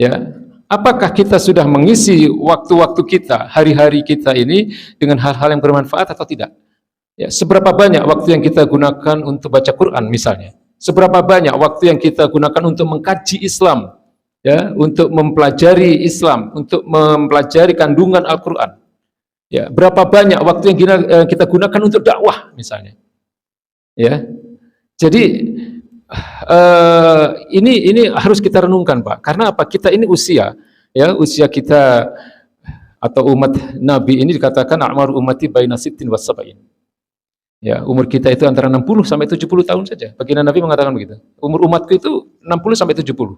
Ya, apakah kita sudah mengisi waktu-waktu kita, hari-hari kita ini dengan hal-hal yang bermanfaat atau tidak? Ya, seberapa banyak waktu yang kita gunakan untuk baca Quran misalnya? Seberapa banyak waktu yang kita gunakan untuk mengkaji Islam, ya, untuk mempelajari Islam, untuk mempelajari kandungan Al-Quran? Ya, berapa banyak waktu yang kita gunakan untuk dakwah misalnya? Ya, jadi ini harus kita renungkan, Pak. Karena apa? Kita ini usia, ya, usia kita atau umat Nabi ini dikatakan a'maru ummati baina sittin was sab'in. Ya, umur kita itu antara 60 sampai 70 tahun saja. Baginda Nabi mengatakan begitu. Umur umatku itu 60 sampai 70.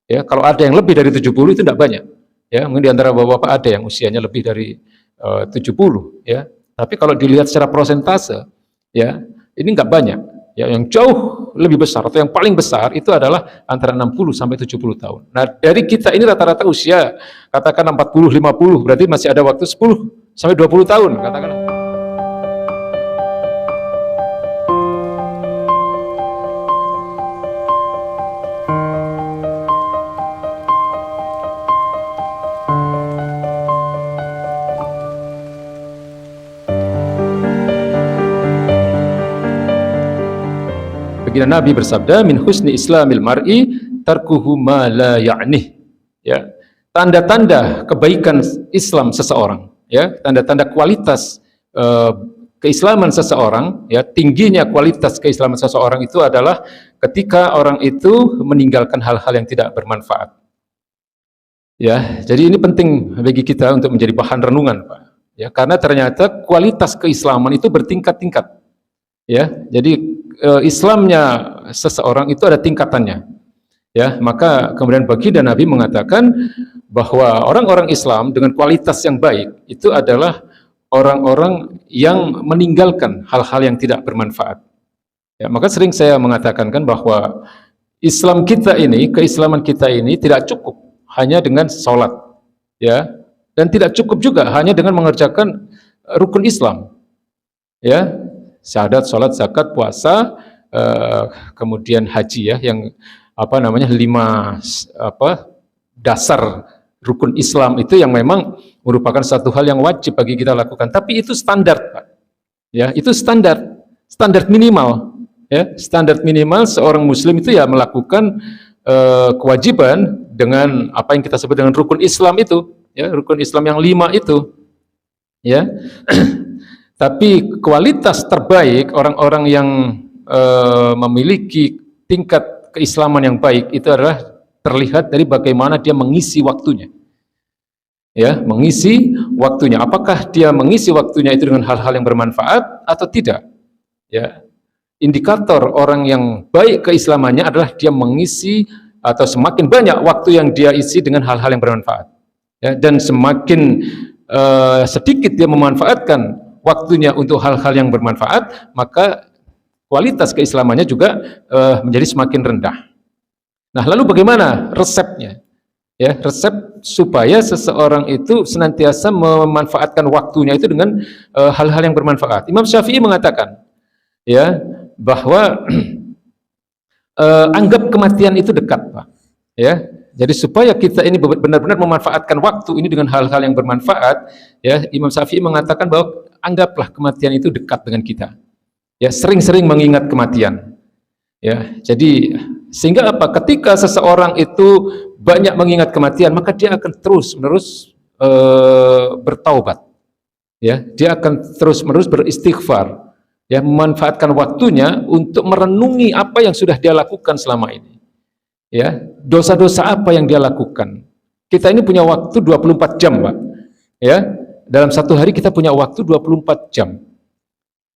Ya, kalau ada yang lebih dari 70 itu tidak banyak. Ya, mungkin di antara bapak-bapak ada yang usianya lebih dari 70, ya. Tapi kalau dilihat secara prosentase, ya, ini enggak banyak. Ya, yang jauh lebih besar atau yang paling besar itu adalah antara 60 sampai 70 tahun. Nah, dari kita ini rata-rata usia katakan 40 50, berarti masih ada waktu 10 sampai 20 tahun katakanlah. Baginda Nabi bersabda, min husni islamil mar'i tarkuhu ma la ya'nih. Ya, tanda-tanda kebaikan Islam seseorang, ya, tanda-tanda kualitas keislaman seseorang, ya, tingginya kualitas keislaman seseorang itu adalah ketika orang itu meninggalkan hal-hal yang tidak bermanfaat. Ya, jadi ini penting bagi kita untuk menjadi bahan renungan, Pak. Ya, karena ternyata kualitas keislaman itu bertingkat-tingkat. Ya, jadi Islamnya seseorang itu ada tingkatannya. Ya, maka kemudian baginda Nabi mengatakan bahwa orang-orang Islam dengan kualitas yang baik itu adalah orang-orang yang meninggalkan hal-hal yang tidak bermanfaat. Ya, maka sering saya mengatakan kan bahwa Islam kita ini, keislaman kita ini tidak cukup hanya dengan sholat, ya, dan tidak cukup juga hanya dengan mengerjakan rukun Islam, ya, syahadat, sholat, zakat, puasa, kemudian haji, ya, yang apa namanya 5 dasar rukun Islam itu yang memang merupakan satu hal yang wajib bagi kita lakukan. Tapi itu standar, Pak. Ya, itu standar minimal. Ya, standar minimal seorang Muslim itu ya melakukan kewajiban dengan apa yang kita sebut dengan rukun Islam itu, ya, rukun Islam yang 5 itu, ya. Tapi kualitas terbaik orang-orang yang memiliki tingkat keislaman yang baik itu adalah terlihat dari bagaimana dia mengisi waktunya. Ya, mengisi waktunya. Apakah dia mengisi waktunya itu dengan hal-hal yang bermanfaat atau tidak? Ya. Indikator orang yang baik keislamannya adalah dia mengisi atau semakin banyak waktu yang dia isi dengan hal-hal yang bermanfaat. Ya, dan semakin sedikit dia memanfaatkan waktunya untuk hal-hal yang bermanfaat, maka kualitas keislamannya juga menjadi semakin rendah. Nah, lalu bagaimana resepnya? Ya, resep supaya seseorang itu senantiasa memanfaatkan waktunya itu dengan hal-hal yang bermanfaat. Imam Syafi'i mengatakan, ya, bahwa anggap kematian itu dekat, Pak. Ya, jadi supaya kita ini benar-benar memanfaatkan waktu ini dengan hal-hal yang bermanfaat, ya, Imam Syafi'i mengatakan bahwa anggaplah kematian itu dekat dengan kita. Ya, sering-sering mengingat kematian. Ya, jadi sehingga apa? Ketika seseorang itu banyak mengingat kematian, maka dia akan terus-menerus bertaubat. Ya, dia akan terus-menerus beristighfar. Ya, memanfaatkan waktunya untuk merenungi apa yang sudah dia lakukan selama ini. Ya, dosa-dosa apa yang dia lakukan. Kita ini punya waktu 24 jam, Pak. Ya, dalam satu hari kita punya waktu 24 jam.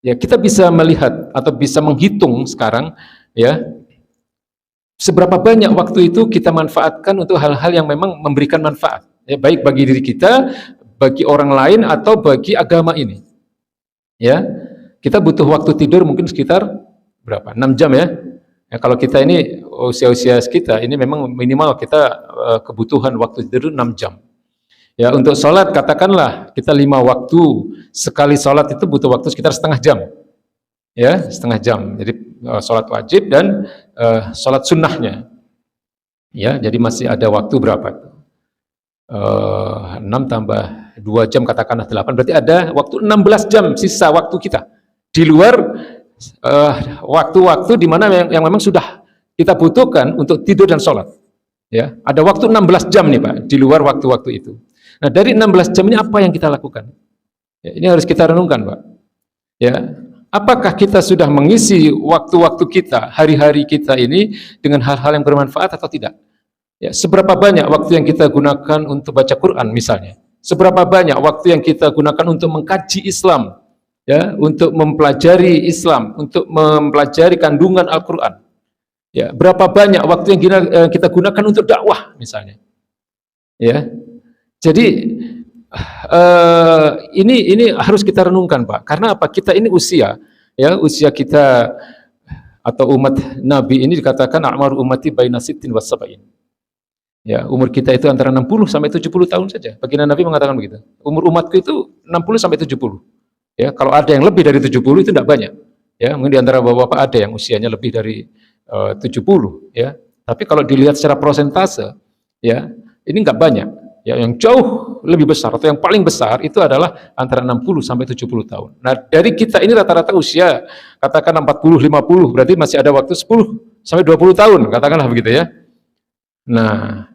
Ya, kita bisa melihat atau bisa menghitung sekarang, ya, seberapa banyak waktu itu kita manfaatkan untuk hal-hal yang memang memberikan manfaat, ya, baik bagi diri kita, bagi orang lain, atau bagi agama ini. Ya, kita butuh waktu tidur mungkin sekitar berapa? 6 jam, ya. Ya, kalau kita ini usia-usia kita ini memang minimal kita kebutuhan waktu tidur 6 jam. Ya, untuk sholat katakanlah kita 5 waktu, sekali sholat itu butuh waktu sekitar setengah jam. Ya, setengah jam. Jadi sholat wajib dan sholat sunnahnya. Ya, jadi masih ada waktu berapa? 6 tambah 2 jam katakanlah 8, berarti ada waktu 16 jam sisa waktu kita di luar waktu-waktu di mana yang memang sudah kita butuhkan untuk tidur dan sholat. Ya, ada waktu 16 jam nih Pak di luar waktu-waktu itu. Nah, dari 16 jam ini apa yang kita lakukan? Ya, ini harus kita renungkan Pak. Ya, apakah kita sudah mengisi waktu-waktu kita, hari-hari kita ini dengan hal-hal yang bermanfaat atau tidak? Ya, seberapa banyak waktu yang kita gunakan untuk baca Quran misalnya? Seberapa banyak waktu yang kita gunakan untuk mengkaji Islam? Ya, untuk mempelajari Islam, untuk mempelajari kandungan Al-Quran. Ya, berapa banyak waktu yang kita gunakan untuk dakwah misalnya? Ya, jadi ini harus kita renungkan Pak. Karena apa? Kita ini usia kita atau umat Nabi ini dikatakan a'maru ummati baina sittin was sab'in. Ya, umur kita itu antara 60 sampai 70 tahun saja. Baginda Nabi mengatakan begitu. Umur umatku itu 60 sampai 70. Ya, kalau ada yang lebih dari 70 itu tidak banyak. Ya, mungkin di antara bapak-bapak ada yang usianya lebih dari 70, ya. Tapi kalau dilihat secara prosentase, ya, ini enggak banyak. Ya, yang jauh lebih besar atau yang paling besar itu adalah antara 60 sampai 70 tahun. Nah, dari kita ini rata-rata usia katakan 40 50, berarti masih ada waktu 10 sampai 20 tahun, katakanlah begitu ya. Nah,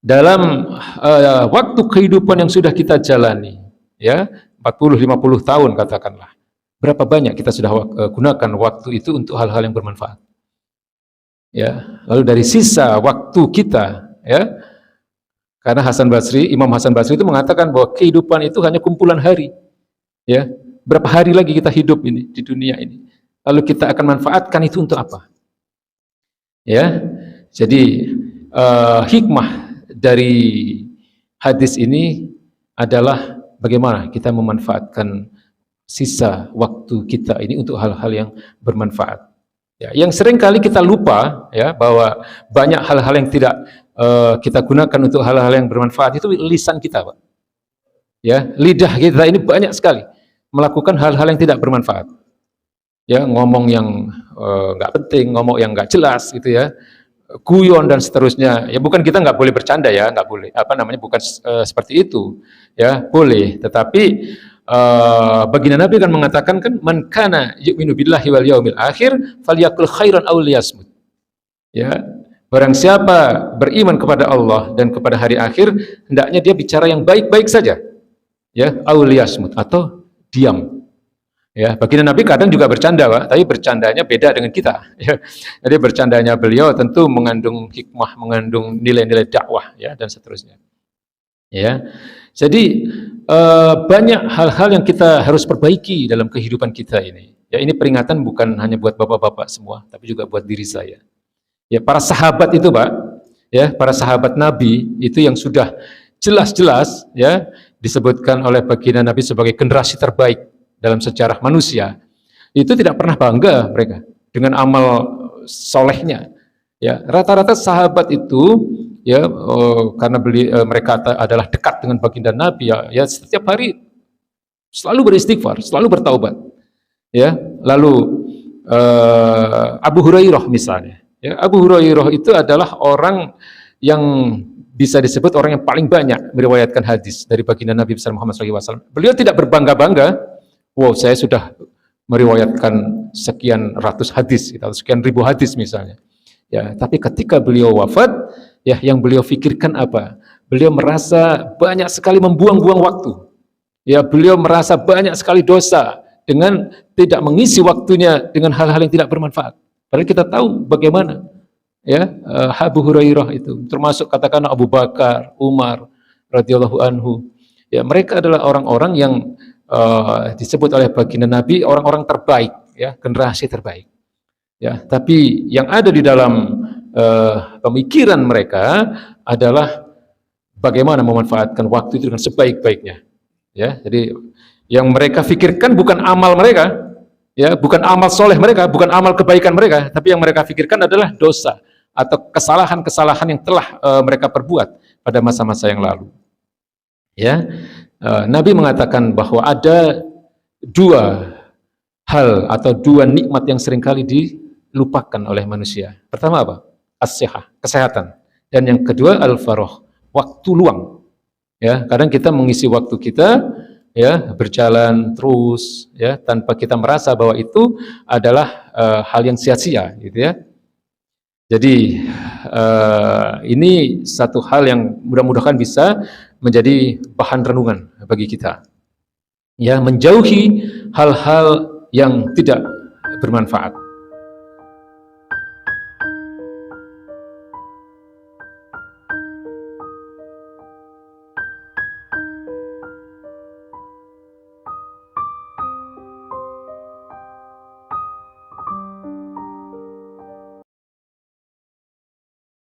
dalam waktu kehidupan yang sudah kita jalani, ya, 40 50 tahun katakanlah. Berapa banyak kita sudah gunakan waktu itu untuk hal-hal yang bermanfaat? Ya, lalu dari sisa waktu kita, ya, karena Imam Hasan Basri itu mengatakan bahwa kehidupan itu hanya kumpulan hari. Ya, berapa hari lagi kita hidup ini di dunia ini? Lalu kita akan manfaatkan itu untuk apa? Ya, jadi hikmah dari hadis ini adalah bagaimana kita memanfaatkan sisa waktu kita ini untuk hal-hal yang bermanfaat. Ya, yang sering kali kita lupa, ya, bahwa banyak hal-hal yang tidak kita gunakan untuk hal-hal yang bermanfaat itu lisan kita, Pak. Ya, lidah kita ini banyak sekali melakukan hal-hal yang tidak bermanfaat. Ya, ngomong yang nggak penting, ngomong yang nggak jelas, gitu ya, guyon dan seterusnya. Ya, bukan kita nggak boleh bercanda ya, nggak boleh. Bukan seperti itu. Ya, boleh. Tetapi baginda Nabi kan mengatakan kan, man kana yu'minu billahi wal yaumil akhir falyakul khairan aw liyasmut. Ya, barang siapa beriman kepada Allah dan kepada hari akhir, hendaknya dia bicara yang baik-baik saja. Ya, aw liyasmut, atau diam. Ya, baginda Nabi kadang juga bercanda, Pak, tapi bercandanya beda dengan kita. Ya, jadi bercandanya beliau tentu mengandung hikmah, mengandung nilai-nilai dakwah, ya, dan seterusnya. Ya, jadi banyak hal-hal yang kita harus perbaiki dalam kehidupan kita ini. Ya, ini peringatan bukan hanya buat bapak-bapak semua, tapi juga buat diri saya. Ya, para sahabat itu, Pak, ya, para sahabat Nabi itu yang sudah jelas-jelas, ya, disebutkan oleh baginda Nabi sebagai generasi terbaik dalam sejarah manusia, itu tidak pernah bangga mereka dengan amal solehnya. Ya, rata-rata sahabat itu, ya, karena mereka adalah dekat dengan baginda Nabi, ya, setiap hari selalu beristighfar, selalu bertaubat. Ya, lalu Abu Hurairah misalnya. Ya, Abu Hurairah itu adalah orang yang bisa disebut orang yang paling banyak meriwayatkan hadis dari baginda Nabi besar Muhammad SAW. Beliau tidak berbangga-bangga, wow, saya sudah meriwayatkan sekian ratus hadis atau sekian ribu hadis misalnya. Ya, tapi ketika beliau wafat, ya, yang beliau pikirkan apa? Beliau merasa banyak sekali membuang-buang waktu. Ya, beliau merasa banyak sekali dosa dengan tidak mengisi waktunya dengan hal-hal yang tidak bermanfaat. Padahal kita tahu bagaimana, ya, Abu Hurairah itu, termasuk katakan Abu Bakar, Umar radhiyallahu anhu. Ya, mereka adalah orang-orang yang disebut oleh baginda Nabi orang-orang terbaik, ya, generasi terbaik. Ya, tapi yang ada di dalam pemikiran mereka adalah bagaimana memanfaatkan waktu itu dengan sebaik-baiknya. Ya, jadi yang mereka pikirkan bukan amal mereka, ya, bukan amal soleh mereka, bukan amal kebaikan mereka, tapi yang mereka pikirkan adalah dosa atau kesalahan-kesalahan yang telah mereka perbuat pada masa-masa yang lalu. Ya, Nabi mengatakan bahwa ada dua hal atau dua nikmat yang seringkali dilupakan oleh manusia. Pertama apa? As-sihah, kesehatan. Dan yang kedua al-faragh, waktu luang. Ya, kadang kita mengisi waktu kita ya berjalan terus ya tanpa kita merasa bahwa itu adalah hal yang sia-sia gitu ya. Jadi ini satu hal yang mudah-mudahan bisa menjadi bahan renungan bagi kita. Ya, menjauhi hal-hal yang tidak bermanfaat.